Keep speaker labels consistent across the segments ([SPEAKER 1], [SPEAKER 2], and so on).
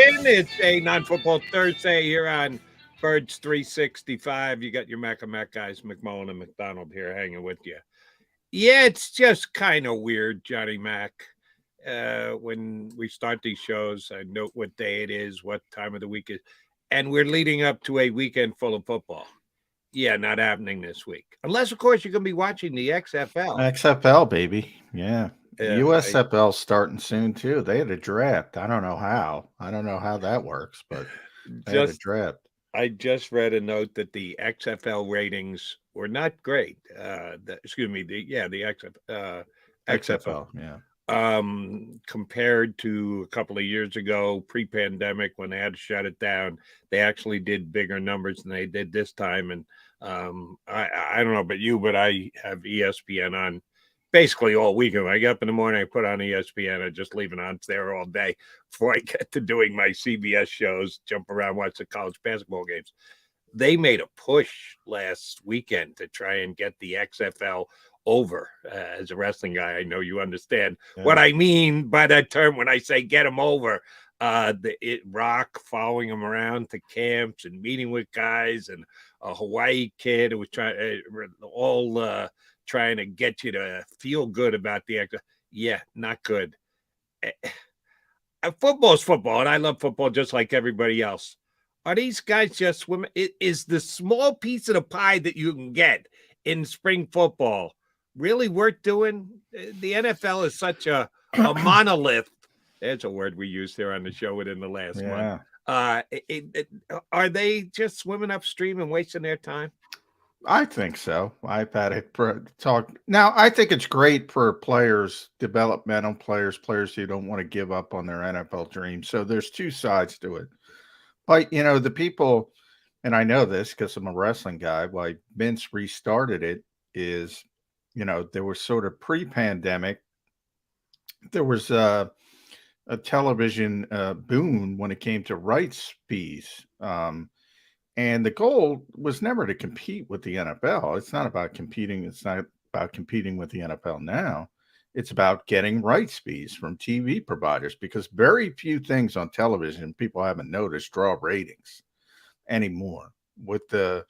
[SPEAKER 1] in. It's a non-football Thursday here on Birds 365. You got your Mac and Mac guys, McMullen and McDonald here hanging with you. Yeah, it's just kind of weird, Johnny Mac. When we start these shows, I note what day it is, what time of the week is, and we're leading up to a weekend full of football. Yeah, not happening this week. Unless, of course, you're going to be watching the XFL.
[SPEAKER 2] XFL, baby. Yeah.
[SPEAKER 1] Yeah,
[SPEAKER 2] USFL starting soon, too. They had a draft. I don't know how. I don't know how that works, but they had a
[SPEAKER 1] just
[SPEAKER 2] draft.
[SPEAKER 1] I just read a note that the XFL ratings were not great. Excuse me, XFL
[SPEAKER 2] XFL, yeah.
[SPEAKER 1] compared to a couple of years ago, pre-pandemic, when they had to shut it down. They actually did bigger numbers than they did this time. And I don't know about you, but I have ESPN on basically all weekend. When I get up in the morning, I put on ESPN. I just leave it on there all day before I get to doing my CBS shows, jump around, watch the college basketball games. They made a push last weekend to try and get the XFL over. As a wrestling guy, I know you understand what I mean by that term when I say get them over. Rock following him around to camps and meeting with guys, and a Hawaii kid who was trying to get you to feel good about the XFL. Yeah, not good. Football's football, and I love football just like everybody else. Are these guys just swimming? Is the small piece of the pie that you can get in spring football really worth doing? The NFL is such a monolith. There's a word we used here on the show within the last month. Are they just swimming upstream and wasting their time?
[SPEAKER 2] I think so. I've had it talk. Now, I think it's great for players, developmental players who don't want to give up on their NFL dreams. So there's two sides to it. But, the people, and I know this because I'm a wrestling guy, why Vince restarted it is, there was sort of pre-pandemic, there was a television boom when it came to rights fees. And the goal was never to compete with the NFL. It's not about competing. It's not about competing with the NFL now. It's about getting rights fees from TV providers because very few things on television, people haven't noticed, draw ratings anymore. With the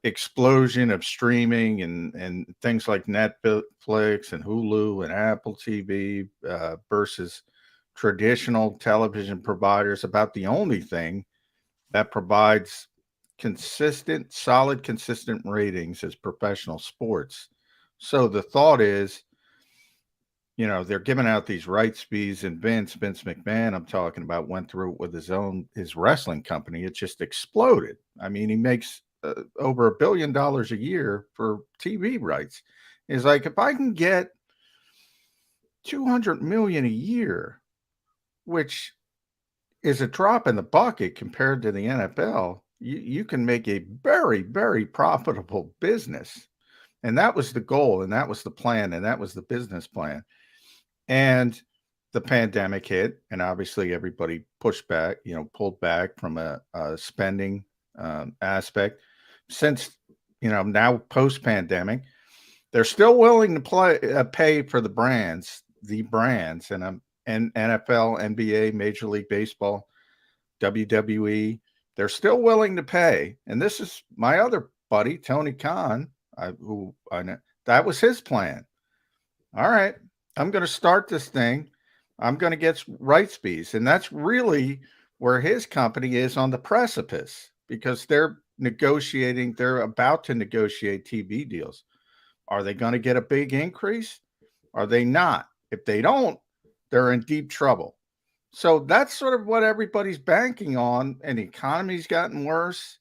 [SPEAKER 2] explosion of streaming and things like Netflix and Hulu and Apple TV versus traditional television providers, about the only thing that provides consistent ratings is professional sports. So the thought is, they're giving out these rights fees, and Vince McMahon, I'm talking about, went through it with his wrestling company. It just exploded. I mean, he makes over $1 billion a year for TV rights. It's like, if I can get $200 million a year, which is a drop in the bucket compared to the NFL, you can make a very, very profitable business. And that was the goal, and that was the plan, and that was the business plan. And the pandemic hit, and obviously everybody pushed back, pulled back from a spending aspect. Since, now post-pandemic, they're still willing to pay for the brands, and NFL, NBA, Major League Baseball, WWE. They're still willing to pay. And this is my other buddy, Tony Khan, who I know. That was his plan. All right, I'm going to start this thing. I'm going to get rights fees. And that's really where his company is on the precipice, because they're about to negotiate TV deals. Are they going to get a big increase? Are they not? If they don't, they're in deep trouble. So that's sort of what everybody's banking on, and the economy's gotten worse,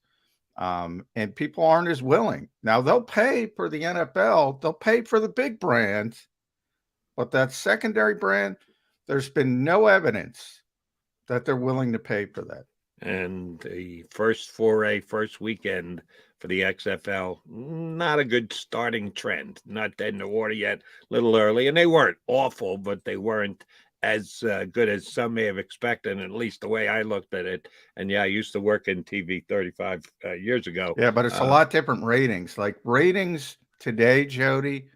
[SPEAKER 2] and people aren't as willing. Now, they'll pay for the NFL, they'll pay for the big brands, but that secondary brand, there's been no evidence that they're willing to pay for that.
[SPEAKER 1] And the first weekend for the XFL, not a good starting trend. Not dead in the water yet, a little early. And they weren't awful, but they weren't as good as some may have expected, at least the way I looked at it. And yeah, I used to work in TV 35 years ago.
[SPEAKER 2] Yeah, but it's a lot different ratings. Like ratings today, Jody,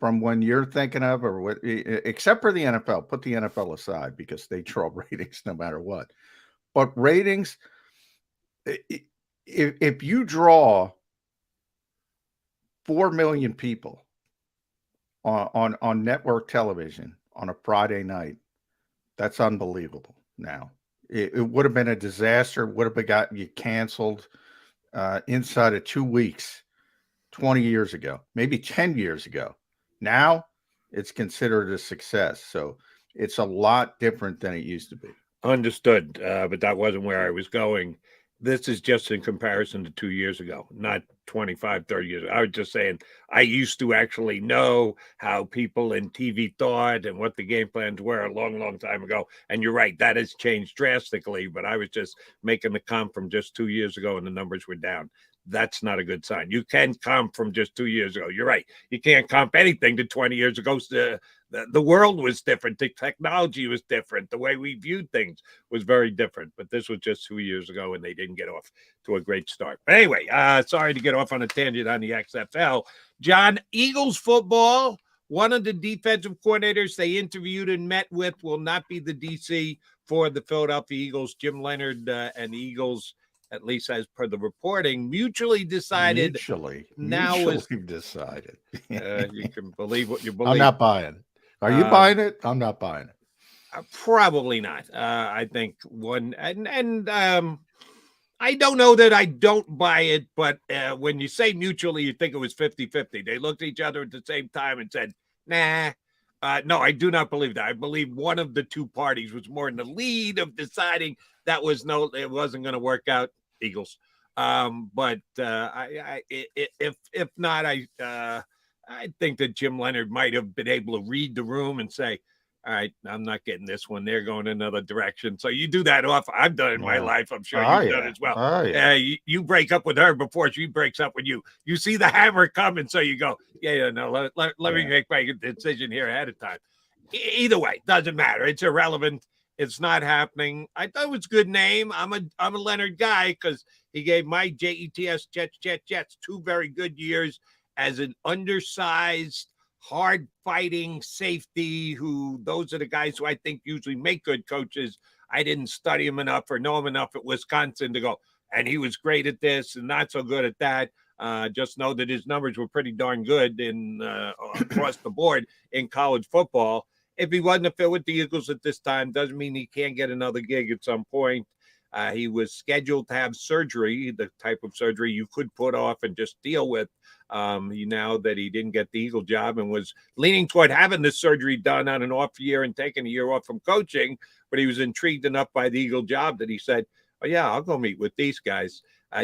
[SPEAKER 2] from when you're thinking of, or what, except for the NFL, put the NFL aside because they draw ratings no matter what. But ratings, if you draw 4 million people on network television on a Friday night, that's unbelievable. Now, it would have been a disaster. Would have got you canceled inside of 2 weeks, 20 years ago, maybe 10 years ago. Now it's considered a success. So it's a lot different than it used to be.
[SPEAKER 1] Understood, but that wasn't where I was going. This is just in comparison to 2 years ago, not 25, 30 years ago. I was just saying I used to actually know how people in TV thought and what the game plans were a long, long time ago. And you're right, that has changed drastically, but I was just making the comp from just 2 years ago and the numbers were down. That's not a good sign. You can comp from just 2 years ago. You're right. You can't comp anything to 20 years ago. The world was different. The technology was different. The way we viewed things was very different. But this was just 2 years ago, and they didn't get off to a great start. But anyway, sorry to get off on a tangent on the XFL. John, Eagles football, one of the defensive coordinators they interviewed and met with will not be the DC for the Philadelphia Eagles. Jim Leonhard and the Eagles, at least as per the reporting, mutually decided.
[SPEAKER 2] Mutually decided.
[SPEAKER 1] You can believe what you believe.
[SPEAKER 2] I'm not buying it. Are you buying it? I'm not buying it.
[SPEAKER 1] Probably not. I think one, and I don't know that I don't buy it, but when you say mutually, you think it was 50-50. They looked at each other at the same time and said, nah. No, I do not believe that. I believe one of the two parties was more in the lead of deciding it wasn't going to work out. Eagles. But if not, I think that Jim Leonhard might have been able to read the room and say, all right, I'm not getting this one. They're going another direction. So you do that often. I've done it in my life. I'm sure you've done it as well. You break up with her before she breaks up with you. You see the hammer coming, so you go, no, let me make my decision here ahead of time. Either way, doesn't matter. It's irrelevant. It's not happening. I thought it was a good name. I'm a Leonhard guy because he gave my Jets 2 very good years as an undersized, hard-fighting safety those are the guys who I think usually make good coaches. I didn't study him enough or know him enough at Wisconsin to go, and he was great at this and not so good at that. Just know that his numbers were pretty darn good across the board in college football. If he wasn't a fit with the Eagles at this time, doesn't mean he can't get another gig at some point. He was scheduled to have surgery, the type of surgery you could put off and just deal with. Now that he didn't get the Eagle job and was leaning toward having this surgery done on an off year and taking a year off from coaching, but he was intrigued enough by the Eagle job that he said, oh, yeah, I'll go meet with these guys.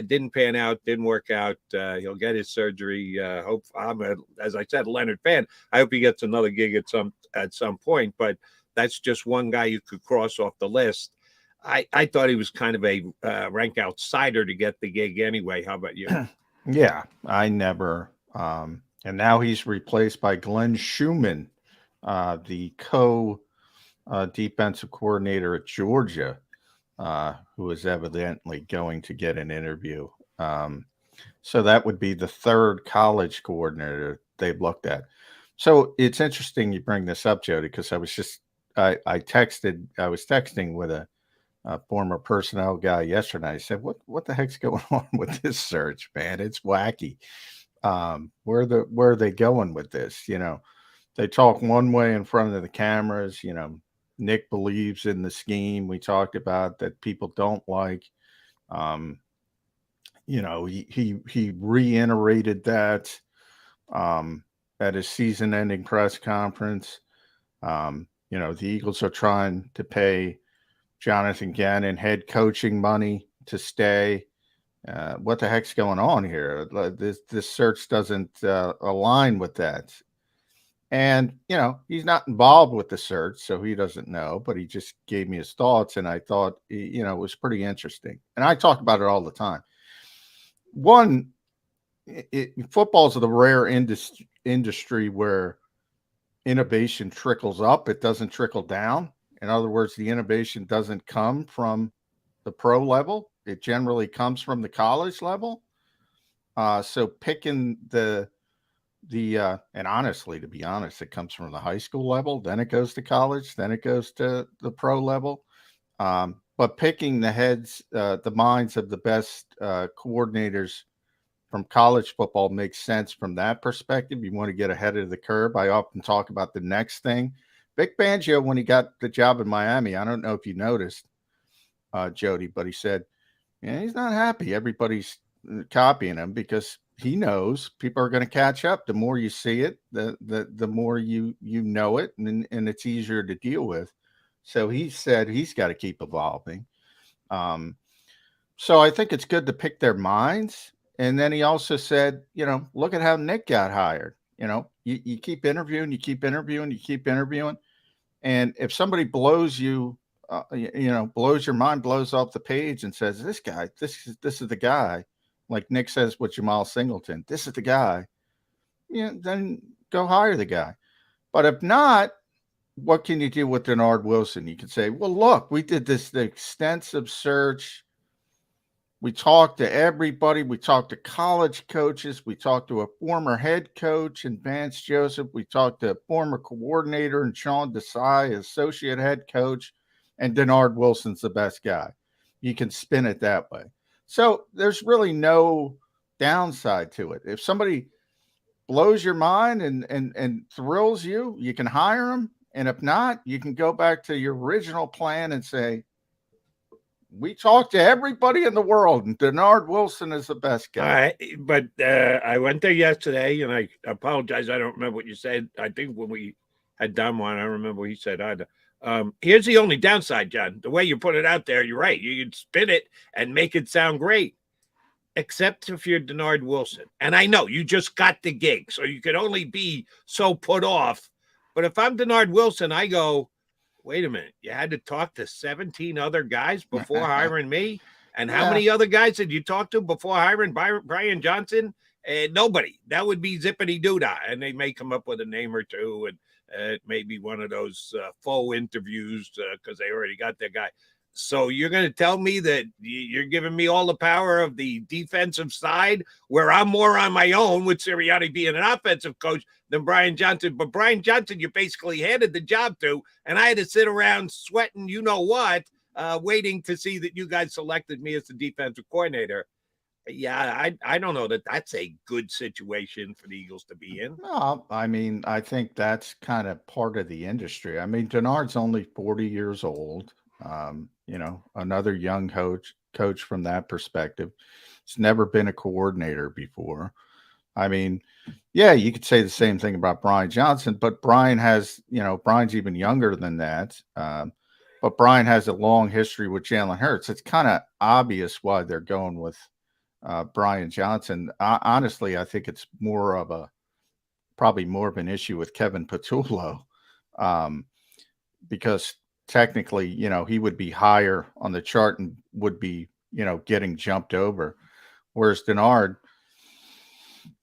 [SPEAKER 1] Didn't pan out, didn't work out. He'll get his surgery. As I said, a Leonhard fan. I hope he gets another gig at some point, but that's just one guy you could cross off the list. I thought he was kind of a rank outsider to get the gig anyway. How about you?
[SPEAKER 2] Yeah, I never. And now he's replaced by Glenn Schumann, the defensive coordinator at Georgia, who is evidently going to get an interview. So that would be the third college coordinator they've looked at. So it's interesting you bring this up, Jody, because I was texting with a former personnel guy yesterday. I said, what the heck's going on with this search, man? It's wacky. Where are they going with this? They talk one way in front of the cameras. Nick believes in the scheme we talked about that people don't like. He reiterated that at his season-ending press conference. The Eagles are trying to pay Jonathan Gannon head coaching money to stay. What the heck's going on here? This search doesn't align with that. And, he's not involved with the search, so he doesn't know, but he just gave me his thoughts, and I thought, it was pretty interesting. And I talk about it all the time. One, football's the rare industry where innovation trickles up. It doesn't trickle down. In other words, the innovation doesn't come from the pro level. It generally comes from the college level. So picking and honestly, to be honest, it comes from the high school level, then it goes to college, then it goes to the pro level. but picking the minds of the best coordinators from college football makes sense from that perspective. You want to get ahead of the curve. I often talk about the next thing. Vic Fangio, when he got the job in Miami, I don't know if you noticed, Jody, but he said, yeah, he's not happy. Everybody's copying him because he knows people are going to catch up. The more you see it, the more you know it, and it's easier to deal with. So he said he's got to keep evolving. Um, so I think it's good to pick their minds. And then he also said, look at how Nick got hired. You keep interviewing, you keep interviewing, you keep interviewing. And if somebody blows you, blows your mind, blows off the page and says, this is the guy, like Nick says with Jamal Singleton, this is the guy, then go hire the guy. But if not, what can you do with Dennard Wilson? You can say, well, look, we did this extensive search. We talked to everybody. We talked to college coaches. We talked to a former head coach in Vance Joseph. We talked to a former coordinator and Sean Desai, associate head coach, and Dennard Wilson's the best guy. You can spin it that way. So there's really no downside to it. If somebody blows your mind and thrills you, you can hire them. And if not, you can go back to your original plan and say, we talked to everybody in the world, and Dennard Wilson is the best guy.
[SPEAKER 1] But I went there yesterday, and I apologize. I don't remember what you said. I think when we had done one, I remember what he said either. Here's the only downside, John. The way you put it out there, you're right. You can spin it and make it sound great, except if you're Dennard Wilson. And I know you just got the gig, so you can only be so put off. But if I'm Dennard Wilson, I go, wait a minute, you had to talk to 17 other guys before hiring me? And how many other guys did you talk to before hiring Brian Johnson? Nobody. That would be zippity doodah. And they may come up with a name or two, and it may be one of those faux interviews because they already got their guy. So you're going to tell me that you're giving me all the power of the defensive side, where I'm more on my own with Sirianni being an offensive coach than Brian Johnson. But Brian Johnson, you basically handed the job to, and I had to sit around sweating, waiting to see that you guys selected me as the defensive coordinator. Yeah, I don't know that that's a good situation for the Eagles to be in.
[SPEAKER 2] No, I mean, I think that's kind of part of the industry. I mean, Dennard's only 40 years old. Another young coach from that perspective. He's never been a coordinator before. I mean, yeah, you could say the same thing about Brian Johnson, but Brian's even younger than that. But Brian has a long history with Jalen Hurts. It's kind of obvious why they're going with Brian Johnson. Honestly, I think it's probably more of an issue with Kevin Patullo, because technically, he would be higher on the chart and would be, getting jumped over. Whereas Dennard,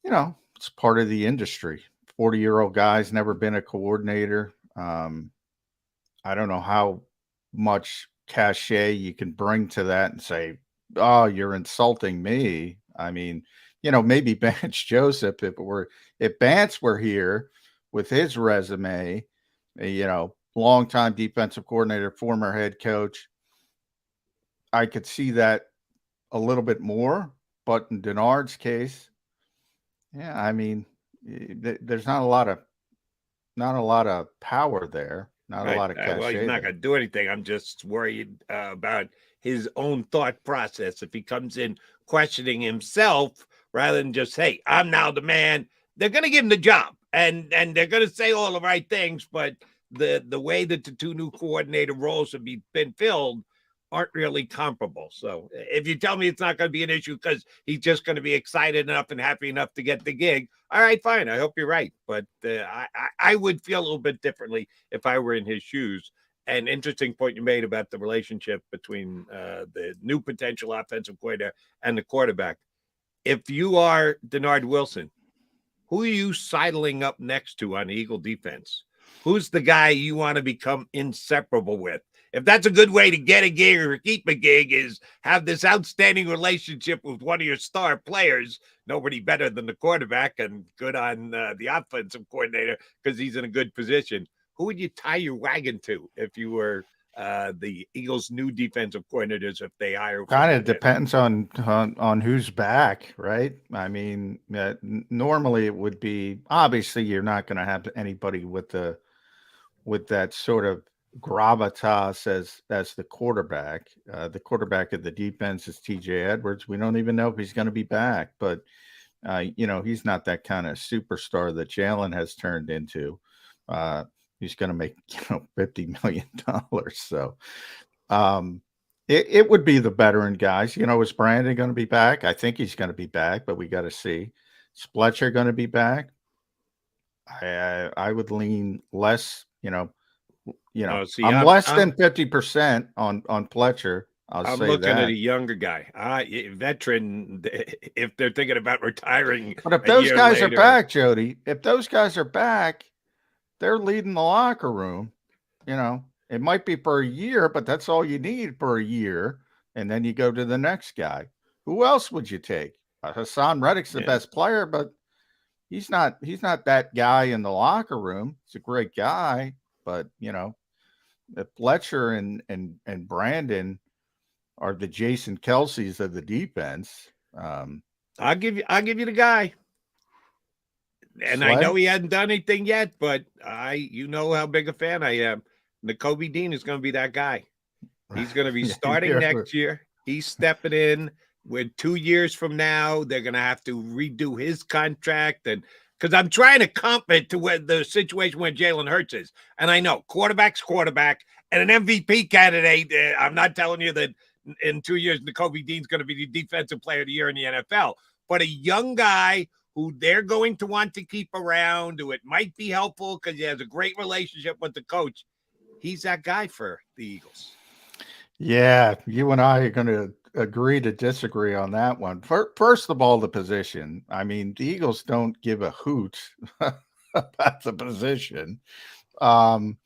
[SPEAKER 2] it's part of the industry. 40-year-old guy's never been a coordinator. I don't know how much cachet you can bring to that and say, oh, you're insulting me. I mean, maybe Vance Joseph, if Vance were here with his resume, longtime defensive coordinator, former head coach, I could see that a little bit more. But in Dennard's case, yeah, I mean, there's not a lot of power there, not a lot of cachet.
[SPEAKER 1] Well, he's not going to do anything. I'm just worried about his own thought process. If he comes in questioning himself rather than just, hey, I'm now the man, they're going to give him the job, and they're going to say all the right things, but the way that the two new coordinator roles have been filled aren't really comparable. So if you tell me it's not going to be an issue because he's just going to be excited enough and happy enough to get the gig, all right, fine. I hope you're right. But I would feel a little bit differently if I were in his shoes. An interesting point you made about the relationship between the new potential offensive coordinator and the quarterback. If you are Dennard Wilson, who are you sidling up next to on the Eagle defense? Who's the guy you want to become inseparable with? If that's a good way to get a gig or keep a gig, is have this outstanding relationship with one of your star players, nobody better than the quarterback, and good on the offensive coordinator because he's in a good position. Who would you tie your wagon to if you were the Eagles' new defensive coordinators if they hire.
[SPEAKER 2] Kind of depends on who's back, right? I mean, normally it would be, obviously you're not going to have anybody with that sort of gravitas as the quarterback. The quarterback of the defense is TJ Edwards. We don't even know if he's going to be back, but he's not that kind of superstar that Jalen has turned into. He's going to make $50 million. So it would be the veteran guys. Is Brandon going to be back? I think he's going to be back, but we got to see. Is Fletcher going to be back? I would lean less. I'm less than 50% on Fletcher.
[SPEAKER 1] I'm looking at a younger guy, veteran. If they're thinking about retiring,
[SPEAKER 2] but if those guys are back, Jody, if those guys are back, they're leading the locker room. It might be for a year, but that's all you need for a year, and then you go to the next guy. Who else would you take? Hassan Reddick's the best player, but he's not that guy in the locker room. He's a great guy, but if Fletcher and Brandon are the Jason Kelce's of the defense.
[SPEAKER 1] I'll give you the guy. And Slay? I know he hasn't done anything yet, but how big a fan I am. Nakobe Dean is going to be that guy. He's going to be starting next year. He's stepping in. With 2 years from now, they're going to have to redo his contract. And because I'm trying to comp it to where the situation where Jalen Hurts is. And I know quarterback's quarterback and an MVP candidate. I'm not telling you that in 2 years, Nakobe Dean's going to be the defensive player of the year in the NFL. But a young guy who they're going to want to keep around, who it might be helpful because he has a great relationship with the coach. He's that guy for the Eagles.
[SPEAKER 2] Yeah, you and I are going to agree to disagree on that one. First of all, the position. I mean, the Eagles don't give a hoot about the position. And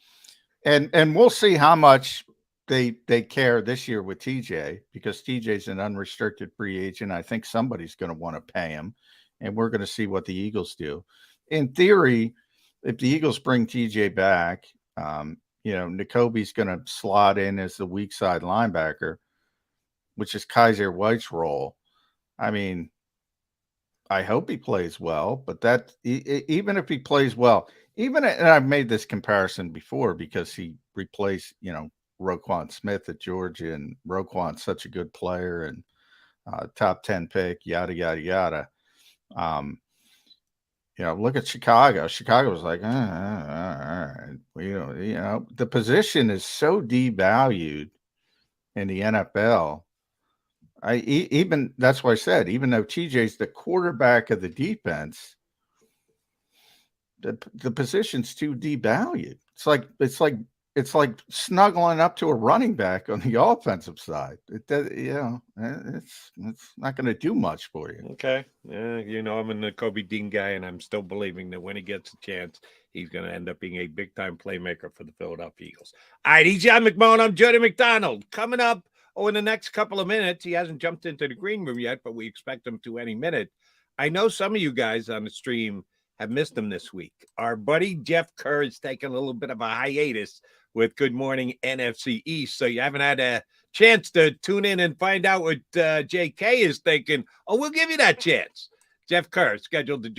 [SPEAKER 2] we'll see how much they care this year with TJ, because TJ's an unrestricted free agent. I think somebody's going to want to pay him, and we're going to see what the Eagles do. In theory, if the Eagles bring TJ back, Nakobe's going to slot in as the weak side linebacker, which is Kaiser White's role. I mean, I hope he plays well, but even if he plays well, and I've made this comparison before because he replaced, Roquan Smith at Georgia, and Roquan's such a good player and top 10 pick, yada, yada, yada. Look at Chicago. Chicago was like, the position is so devalued in the NFL. That's why I said, even though TJ's the quarterback of the defense, the position's too devalued. It's like snuggling up to a running back on the offensive side. It's not going to do much for you.
[SPEAKER 1] Okay. Yeah, I'm a Nakobe Dean guy, and I'm still believing that when he gets a chance, he's going to end up being a big-time playmaker for the Philadelphia Eagles. All right, he's John McMullen. I'm Jody McDonald. Coming up in the next couple of minutes, he hasn't jumped into the green room yet, but we expect him to any minute. I know some of you guys on the stream have missed him this week. Our buddy Jeff Kerr is taking a little bit of a hiatus with Good Morning NFC East. So you haven't had a chance to tune in and find out what JK is thinking. Oh, we'll give you that chance. Jeff Kerr scheduled to